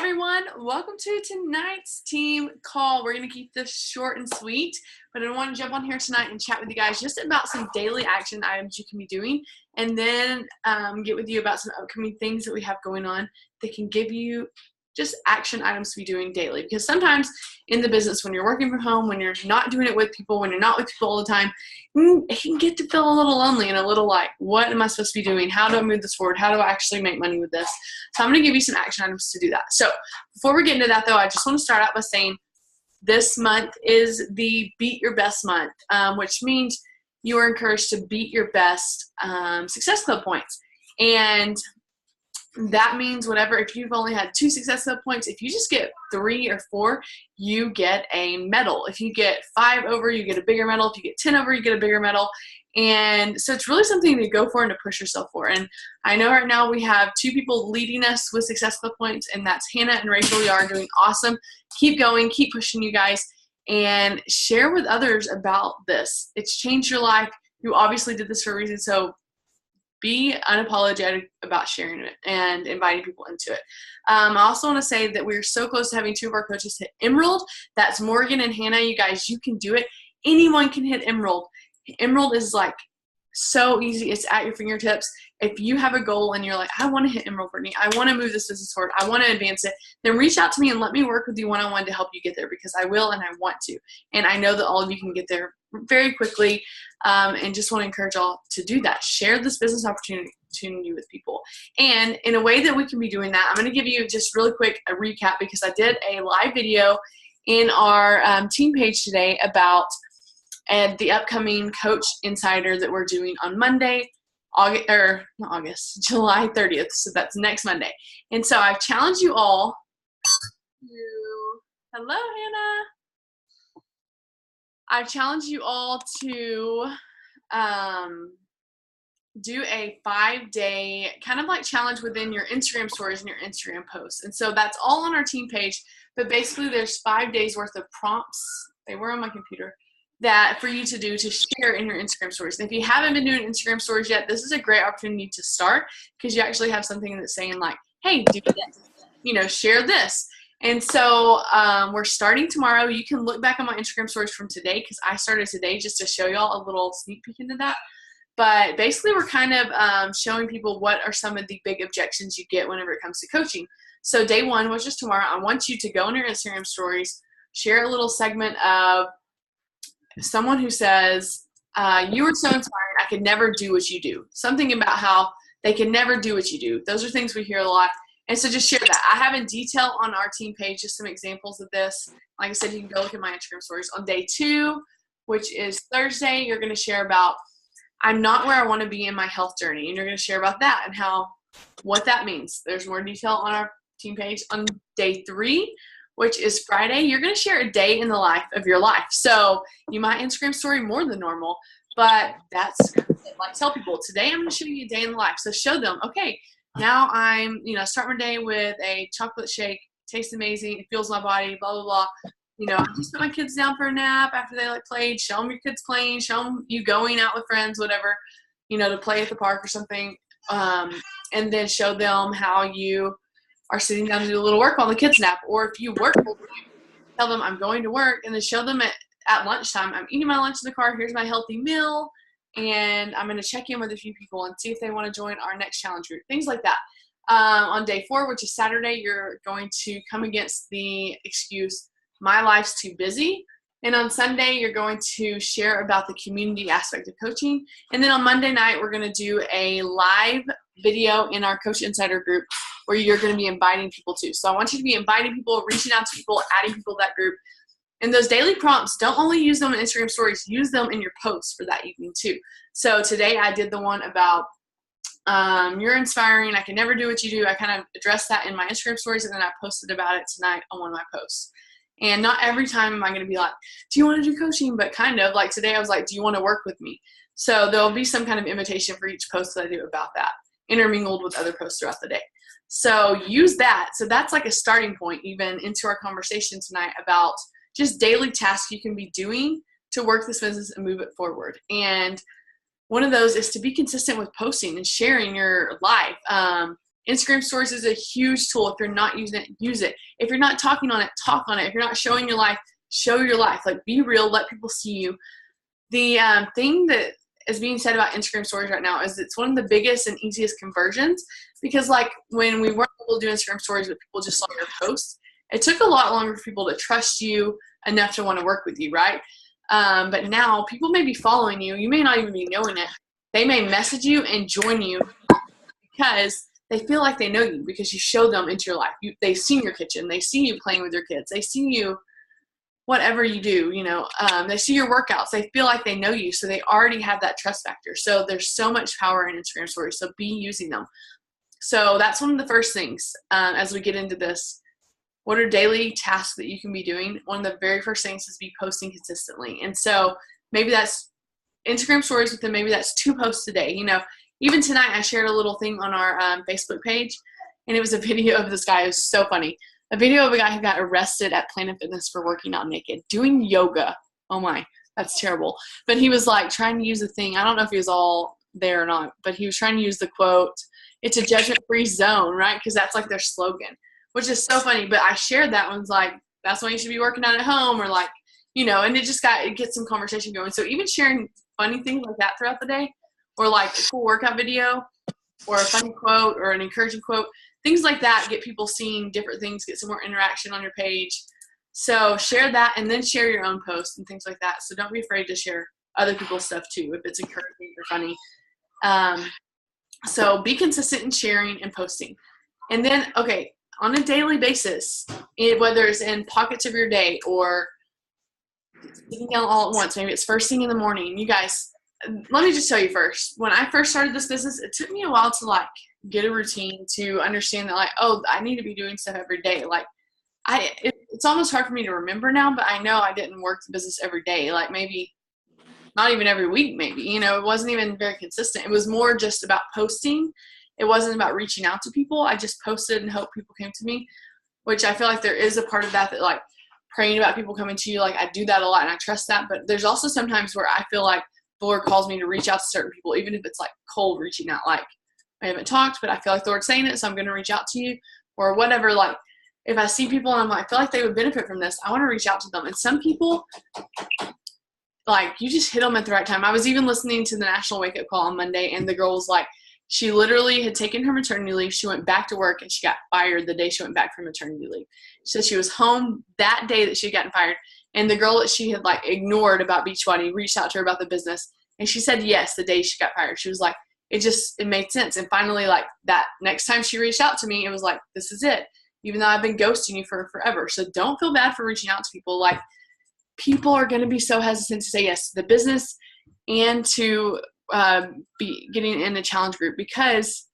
everyone, welcome to tonight's team call. We're going to keep this short and sweet, but I want to jump on here tonight and chat with you guys just about some daily action items you can be doing, and then get with you about some upcoming things that we have going on that can give you just action items to be doing daily. Because sometimes in the business, when you're working from home, when you're not doing it with people, when you're not with people all the time, it can get to feel a little lonely and a little like, what am I supposed to be doing? How do I move this forward? How do I actually make money with this? So I'm going to give you some action items to do that. So before we get into that, though, I just want to start out by saying this month is the Beat Your Best month, which means you are encouraged to beat your best Success Club points. And that means whatever, if you've only had 2 Success Club points, if you just get 3 or 4, you get a medal. If you get 5 over, you get a bigger medal. If you get 10 over, you get a bigger medal. And so it's really something to go for and to push yourself for. And I know right now we have 2 people leading us with Success Club points, and that's Hannah and Rachel. You are doing awesome. Keep going, keep pushing, you guys, and share with others about this. It's changed your life. You obviously did this for a reason, so be unapologetic about sharing it and inviting people into it. I also want to say that we're so close to having 2 of our coaches hit Emerald. That's Morgan and Hannah. You guys, you can do it. Anyone can hit Emerald. Emerald is like so easy. It's at your fingertips. If you have a goal and you're like, I want to hit Emerald, Brittany, I want to move this business forward, I want to advance it, then reach out to me and let me work with you one-on-one to help you get there, because I will and I want to. And I know that all of you can get there very quickly, and just want to encourage y'all to do that. Share this business opportunity with people. And in a way that we can be doing that, I'm going to give you just really quick a recap, because I did a live video in our team page today about the upcoming Coach Insider that we're doing on Monday, July 30th. So that's next Monday. And so I've challenged you all to, hello, Hannah. I've challenged you all to do a 5-day kind of like challenge within your Instagram stories and your Instagram posts. And so that's all on our team page. But basically there's 5 days worth of prompts. They were on my computer. That for you to do to share in your Instagram stories. And if you haven't been doing Instagram stories yet, this is a great opportunity to start, because you actually have something that's saying like, hey, do this, share this. And so we're starting tomorrow. You can look back on my Instagram stories from today, because I started today just to show y'all a little sneak peek into that. But basically we're kind of showing people what are some of the big objections you get whenever it comes to coaching. So day 1, which is tomorrow, I want you to go on your Instagram stories, share a little segment of someone who says, you were so inspiring, I could never do what you do. Something about how they can never do what you do. Those are things we hear a lot. And so just share that. I have in detail on our team page just some examples of this. Like I said, you can go look at my Instagram stories. On day 2, which is Thursday, you're going to share about, I'm not where I want to be in my health journey. And you're going to share about that and what that means. There's more detail on our team page. On day 3, which is Friday, you're going to share a day in the life of your life. So you might Instagram story more than normal, but that's like tell people, today I'm going to show you a day in the life. So show them, okay, now I'm, start my day with a chocolate shake, tastes amazing, it fuels my body, blah, blah, blah. I just put my kids down for a nap after they played. Show them your kids playing, show them you going out with friends, whatever, to play at the park or something. And then show them how you are sitting down to do a little work while the kids nap. Or if you work, tell them I'm going to work, and then show them at lunchtime, I'm eating my lunch in the car, here's my healthy meal, and I'm going to check in with a few people and see if they want to join our next challenge group, things like that. On day 4, which is Saturday, you're going to come against the excuse, my life's too busy. And on Sunday, you're going to share about the community aspect of coaching. And then on Monday night, we're going to do a live video in our Coach Insider group where you're going to be inviting people to. So I want you to be inviting people, reaching out to people, adding people to that group. And those daily prompts, don't only use them in Instagram stories, use them in your posts for that evening too. So today I did the one about you're inspiring, I can never do what you do. I kind of addressed that in my Instagram stories, and then I posted about it tonight on one of my posts. And not every time am I going to be like, do you want to do coaching? But kind of like today I was like, do you want to work with me? So there'll be some kind of invitation for each post that I do about that, intermingled with other posts throughout the day. So use that. So that's like a starting point even into our conversation tonight about just daily tasks you can be doing to work this business and move it forward. And one of those is to be consistent with posting and sharing your life. Instagram stories is a huge tool. If you're not using it, use it. If you're not talking on it, talk on it. If you're not showing your life, show your life. Like, be real, let people see you. The thing that is being said about Instagram stories right now is it's one of the biggest and easiest conversions, because like when we weren't able to do Instagram stories but people just saw your posts, it took a lot longer for people to trust you enough to want to work with you, right? But now people may be following you. You may not even be knowing it. They may message you and join you because they feel like they know you, because you show them into your life. They've seen your kitchen. They see you playing with your kids. They see you whatever you do, they see your workouts. They feel like they know you, so they already have that trust factor. So there's so much power in Instagram stories, so be using them. So that's one of the first things as we get into this. What are daily tasks that you can be doing? One of the very first things is be posting consistently. And so maybe that's Instagram stories, but then maybe that's 2 posts a day. Even tonight I shared a little thing on our Facebook page, and it was a video of this guy. It was so funny. A video of a guy who got arrested at Planet Fitness for working out naked, doing yoga. Oh my, that's terrible. But he was like trying to use a thing. I don't know if he was all there or not, but he was trying to use the quote, "It's a judgment-free zone," right? Because that's like their slogan, which is so funny. But I shared that one's like, that's why you should be working out at home, or like, and it gets some conversation going. So even sharing funny things like that throughout the day, or like a cool workout video, or a funny quote, or an encouraging quote, things like that get people seeing different things, get some more interaction on your page. So share that, and then share your own posts and things like that. So don't be afraid to share other people's stuff too, if it's encouraging or funny. So be consistent in sharing and posting. And then, okay, on a daily basis, whether it's in pockets of your day or sitting down all at once, maybe it's first thing in the morning. You guys, let me just tell you first, when I first started this business, it took me a while to like get a routine, to understand that like, oh, I need to be doing stuff every day. Like it's almost hard for me to remember now, but I know I didn't work the business every day. Like maybe not even every week, maybe, it wasn't even very consistent. It was more just about posting. It wasn't about reaching out to people. I just posted and hoped people came to me, which I feel like there is a part of that like praying about people coming to you. Like I do that a lot and I trust that, but there's also sometimes where I feel like the Lord calls me to reach out to certain people, even if it's like cold reaching out, like I haven't talked, but I feel like the Lord's saying it, so I'm going to reach out to you, or whatever. Like if I see people and I'm like, I feel like they would benefit from this, I want to reach out to them. And some people, like, you just hit them at the right time. I was even listening to the National Wake Up Call on Monday, and the girl was like, she literally had taken her maternity leave. She went back to work, and she got fired the day she went back from maternity leave. She said she was home that day that she had gotten fired, and the girl that she had like ignored about Beachbody reached out to her about the business, and she said yes the day she got fired. She was like, it made sense. And finally, like that next time she reached out to me, it was like, this is it, even though I've been ghosting you for forever. So don't feel bad for reaching out to people. Like people are going to be so hesitant to say yes to the business and to be getting in a challenge group, because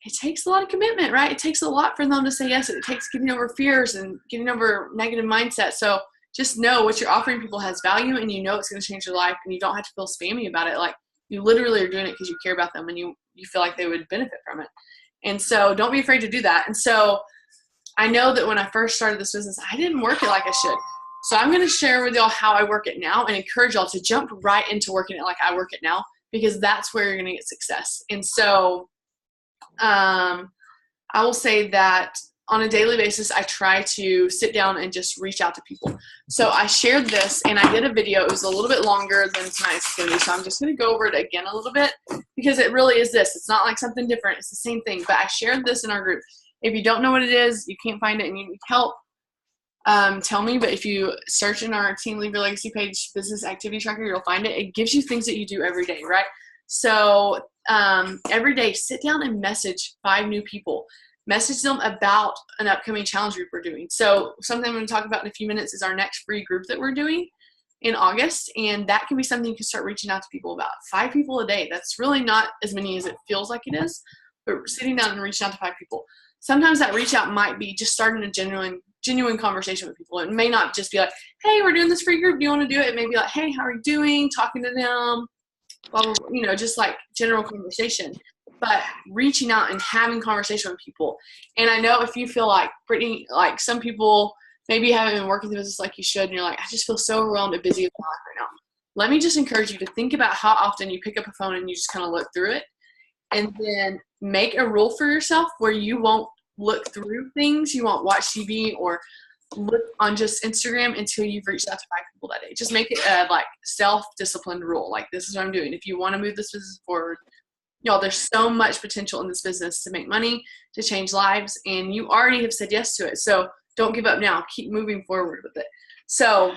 it takes a lot of commitment, right? It takes a lot for them to say yes. It takes getting over fears and getting over negative mindset. So just know what you're offering people has value, and it's going to change your life, and you don't have to feel spammy about it. Like you literally are doing it because you care about them and you feel like they would benefit from it. And so don't be afraid to do that. And so I know that when I first started this business, I didn't work it like I should. So I'm going to share with y'all how I work it now and encourage y'all to jump right into working it like I work it now, because that's where you're going to get success. And so I will say that on a daily basis, I try to sit down and just reach out to people. So I shared this and I did a video. It was a little bit longer than tonight's going to be. So I'm just going to go over it again a little bit, because it really is this. It's not like something different. It's the same thing. But I shared this in our group. If you don't know what it is, you can't find it and you need help, tell me. But if you search in our Team Leave Your Legacy page, business activity tracker, you'll find it. It gives you things that you do every day, right? So every day, sit down and message 5 new people. Message them about an upcoming challenge group we're doing. So something I'm going to talk about in a few minutes is our next free group that we're doing in August. And that can be something you can start reaching out to people about. 5 people a day. That's really not as many as it feels like it is, but sitting down and reaching out to 5 people. Sometimes that reach out might be just starting a genuine conversation with people. It may not just be like, hey, we're doing this free group. Do you want to do it? It may be like, hey, how are you doing? Talking to them, blah, blah, blah, just like general conversation. But reaching out and having conversation with people. And I know if you feel like Brittany, like some people maybe haven't been working the business like you should, and you're like, I just feel so overwhelmed and busy with my life right now. Let me just encourage you to think about how often you pick up a phone and you just kind of look through it. And then make a rule for yourself where you won't look through things. You won't watch TV or look on just Instagram until you've reached out to 5 people that day. Just make it a like self-disciplined rule. Like, this is what I'm doing. If you want to move this business forward, y'all, there's so much potential in this business to make money, to change lives, and you already have said yes to it. So don't give up now. Keep moving forward with it. So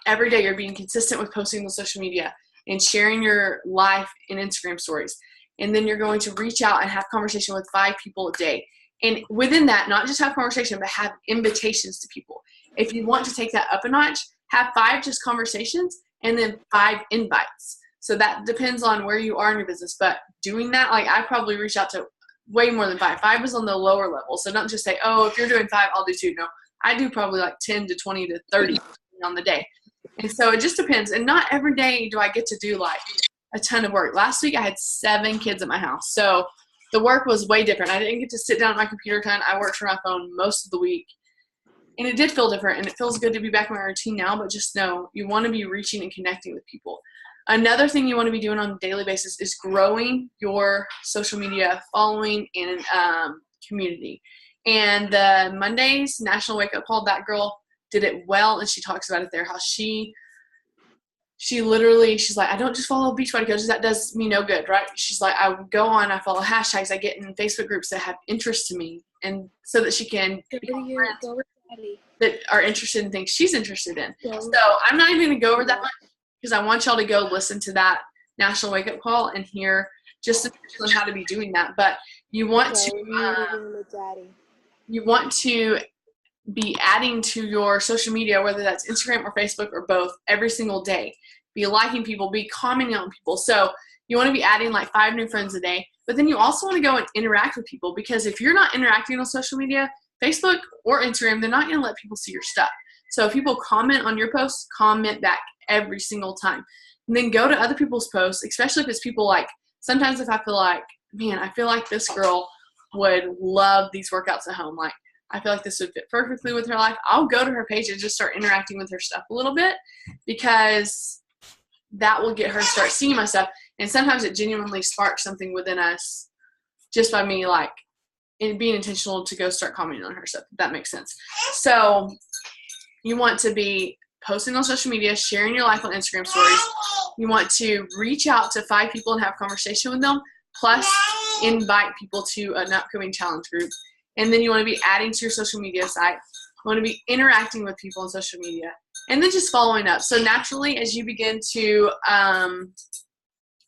every day you're being consistent with posting on social media and sharing your life in Instagram stories. And then you're going to reach out and have conversation with 5 people a day. And within that, not just have conversation, but have invitations to people. If you want to take that up a notch, have 5 just conversations and then 5 invites. So that depends on where you are in your business. But doing that, like, I probably reached out to way more than 5. 5 is on the lower level. So don't just say, oh, if you're doing 5, I'll do 2. No, I do probably like 10 to 20 to 30 on the day. And so it just depends. And not every day do I get to do like a ton of work. Last week I had 7 kids at my house. So the work was way different. I didn't get to sit down at my computer a ton. I worked from my phone most of the week. And it did feel different, and it feels good to be back in my routine now, but just know you want to be reaching and connecting with people. Another thing you want to be doing on a daily basis is growing your social media following and community. And the Monday's National Wake Up Call, that girl did it well, and she talks about it there, how she literally, she's like, I don't just follow Beachbody coaches. That does me no good, right? She's like, I go on, I follow hashtags, I get in Facebook groups that have interest to me, and so that she can become friends that are interested in things she's interested in. So I'm not even going to go over that much because I want y'all to go listen to that National Wake Up Call and hear just on how to be doing that. But you want to be adding to your social media, whether that's Instagram or Facebook or both, every single day. Be liking people, be commenting on people. So you want to be adding like 5 new friends a day, but then you also want to go and interact with people, because if you're not interacting on social media, Facebook or Instagram, they're not going to let people see your stuff. So if people comment on your posts, comment back every single time. And then go to other people's posts, especially if it's people like, sometimes if I feel like, man, I feel like this girl would love these workouts at home. Like, I feel like this would fit perfectly with her life. I'll go to her page and just start interacting with her stuff a little bit, because that will get her to start seeing my stuff. And sometimes it genuinely sparks something within us just by me, like, and being intentional to go start commenting on her stuff, if that makes sense. So you want to be posting on social media, sharing your life on Instagram stories. You want to reach out to 5 people and have a conversation with them, plus invite people to an upcoming challenge group. And then you want to be adding to your social media site. You want to be interacting with people on social media, and then just following up. So naturally, as you begin to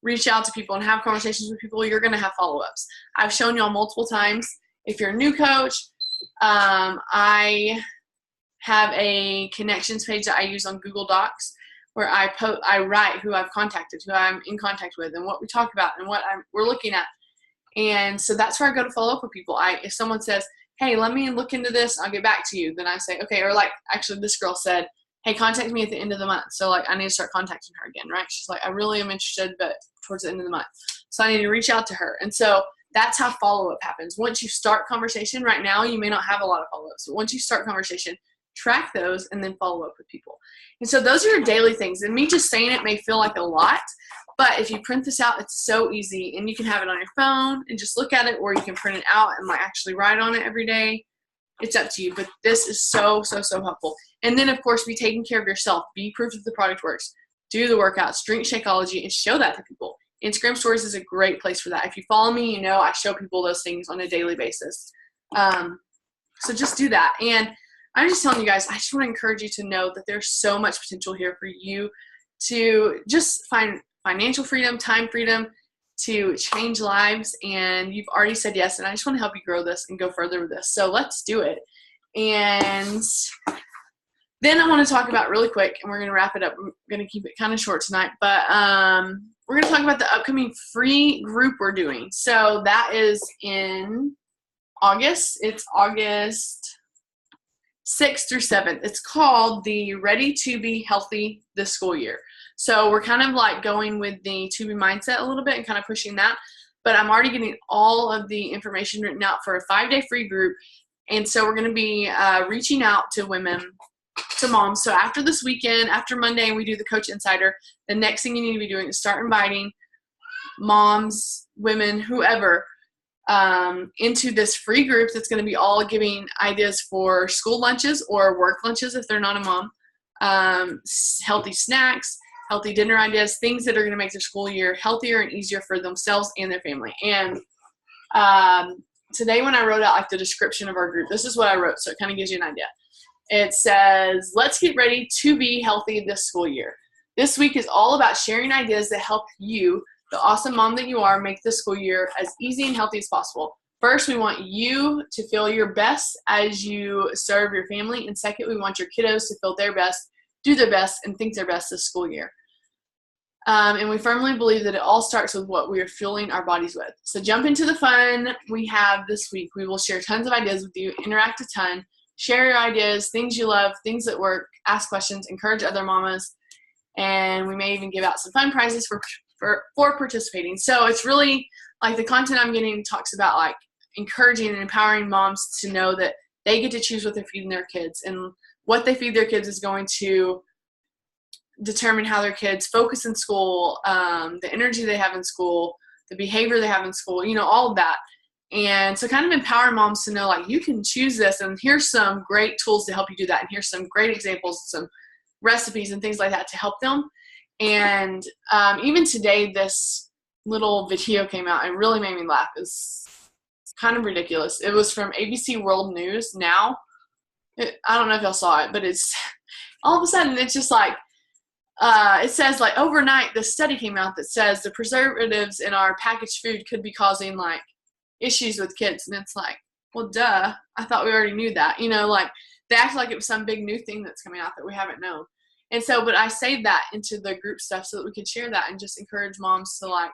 reach out to people and have conversations with people, you're going to have follow-ups. I've shown y'all multiple times. If you're a new coach, I have a connections page that I use on Google Docs, where I write who I've contacted, who I'm in contact with, and what we talk about, and what we're looking at. And so that's where I go to follow up with people. If someone says, hey, let me look into this, I'll get back to you, then I say, okay. Or like, actually, this girl said, hey, contact me at the end of the month. So like, I need to start contacting her again, right? She's like, I really am interested, but towards the end of the month. So I need to reach out to her. And so that's how follow-up happens. Once you start conversation, right now you may not have a lot of follow-ups, but once you start conversation, track those and then follow up with people. And so those are your daily things. And me just saying it may feel like a lot, but if you print this out, it's so easy, and you can have it on your phone and just look at it, or you can print it out and like actually write on it every day. It's up to you, but this is so, so, so helpful. And then of course, be taking care of yourself. Be proof that the product works. Do the workouts, drink Shakeology, and show that to people. Instagram stories is a great place for that. If you follow me, you know I show people those things on a daily basis. So just do that. And I'm just telling you guys, I just want to encourage you to know that there's so much potential here for you to just find financial freedom, time freedom, to change lives. And you've already said yes, and I just want to help you grow this and go further with this. So let's do it. And then I want to talk about really quick, and we're going to wrap it up. I'm going to keep it kind of short tonight, but we're going to talk about the upcoming free group we're doing. So that is in August. It's August 6th through 7th. It's called the Ready to Be Healthy This School Year. So we're kind of like going with the To Be mindset a little bit and kind of pushing that. But I'm already getting all of the information written out for a 5-day free group. And so we're going to be reaching out to women, to moms. So after this weekend, after Monday, and we do the Coach Insider, the next thing you need to be doing is start inviting moms, women, whoever, into this free group that's going to be all giving ideas for school lunches or work lunches if they're not a mom, healthy snacks, healthy dinner ideas, things that are going to make their school year healthier and easier for themselves and their family. And today when I wrote out like the description of our group, this is what I wrote, so it kind of gives you an idea. It says, let's get ready to be healthy this school year. This week is all about sharing ideas that help you, the awesome mom that you are, make this school year as easy and healthy as possible. First, we want you to feel your best as you serve your family. And second, we want your kiddos to feel their best, do their best, and think their best this school year. And we firmly believe that it all starts with what we are fueling our bodies with. So jump into the fun we have this week. We will share tons of ideas with you, interact a ton, share your ideas, things you love, things that work, ask questions, encourage other mamas, and we may even give out some fun prizes for participating. So it's really like the content I'm getting talks about like encouraging and empowering moms to know that they get to choose what they're feeding their kids, and what they feed their kids is going to determine how their kids focus in school, the energy they have in school, the behavior they have in school, all of that. And so kind of empower moms to know like you can choose this, and here's some great tools to help you do that, and here's some great examples, some recipes and things like that to help them. And even today this little video came out and really made me laugh. It's kind of ridiculous. It was from ABC World News Now. I don't know if y'all saw it, but it's all of a sudden it's just like it says like overnight this study came out that says the preservatives in our packaged food could be causing like issues with kids. And it's like, well, duh, I thought we already knew that. Like they act like it was some big new thing that's coming out that we haven't known. And so, but I saved that into the group stuff so that we could share that and just encourage moms to like,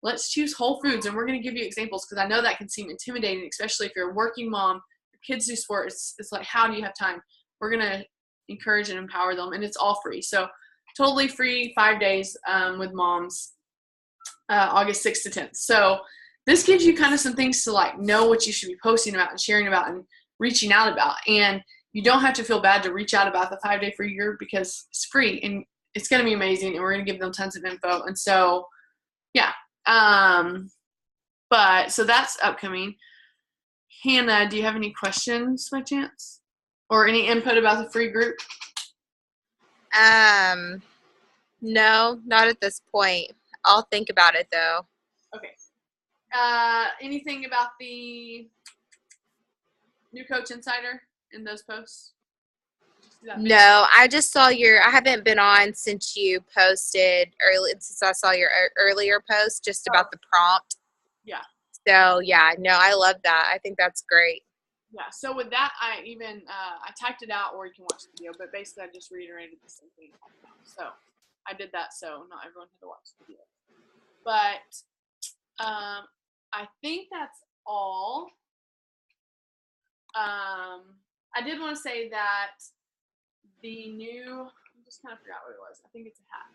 let's choose whole foods. And we're going to give you examples because I know that can seem intimidating, especially if you're a working mom, your kids do sports. It's like, how do you have time? We're going to encourage and empower them, and it's all free. So totally free, 5 days with moms, August 6th to 10th. So this gives you kind of some things to like know what you should be posting about and sharing about and reaching out about. And you don't have to feel bad to reach out about the 5-day free year because it's free and it's going to be amazing. And we're going to give them tons of info. And so, yeah. But so that's upcoming. Hannah, do you have any questions by chance or any input about the free group? No, not at this point. I'll think about it though. Okay. Anything about the new Coach Insider in those posts? No, I just saw I haven't been on since you posted since I saw your earlier post just about the prompt. Yeah. So yeah, no, I love that. I think that's great. Yeah, so with that, I even, I typed it out, or you can watch the video, but basically I just reiterated the same thing. So I did that so not everyone had to watch the video. But I think that's all. I did want to say that the new, I just kind of forgot what it was. I think it's a hat.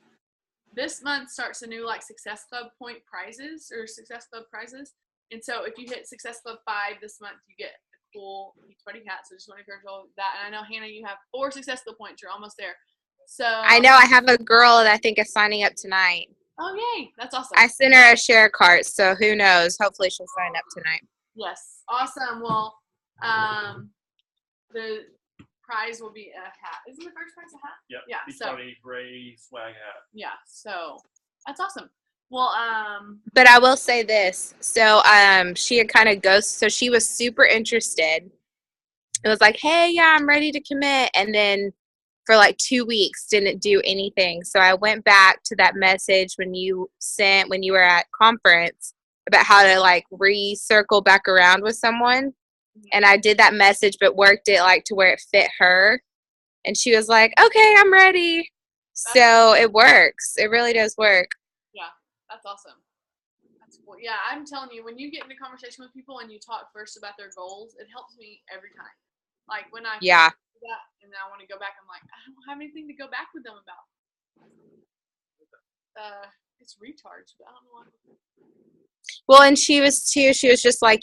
This month starts a new like Success Club point prizes or Success Club prizes. And so if you hit Success Club 5 this month, you get cool Beachbody hat. So just want to encourage all that. And I know Hannah, you have 4 successful points. You're almost there. So I know I have a girl that I think is signing up tonight. Oh yay, that's awesome. I sent her a share cart, so who knows? Hopefully she'll sign up tonight. Yes, awesome. Well, the prize will be a hat. Isn't the first prize a hat? Yep. Yeah. Beachbody gray swag hat. Yeah. So that's awesome. Well, but I will say this. So, she had kind of ghosted. So she was super interested. It was like, hey, yeah, I'm ready to commit. And then for like 2 weeks, didn't do anything. So I went back to that message when you were at conference about how to like recircle back around with someone. And I did that message, but worked it like to where it fit her. And she was like, okay, I'm ready. So it works. It really does work. That's awesome. That's cool. Yeah, I'm telling you, when you get into conversation with people and you talk first about their goals, it helps me every time. Like when I do that and I want to go back, I'm like, I don't have anything to go back with them about. It's recharge, but I don't know why. Well, and she was just like,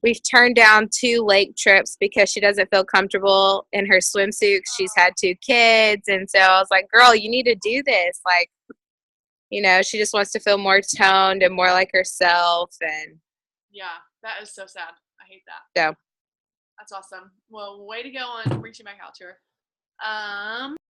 we've turned down 2 lake trips because she doesn't feel comfortable in her swimsuit. She's had 2 kids. And so I was like, girl, you need to do this. Like, she just wants to feel more toned and more like herself. And Yeah, that is so sad. I hate that. Yeah. That's awesome. Well, way to go on reaching back out to her.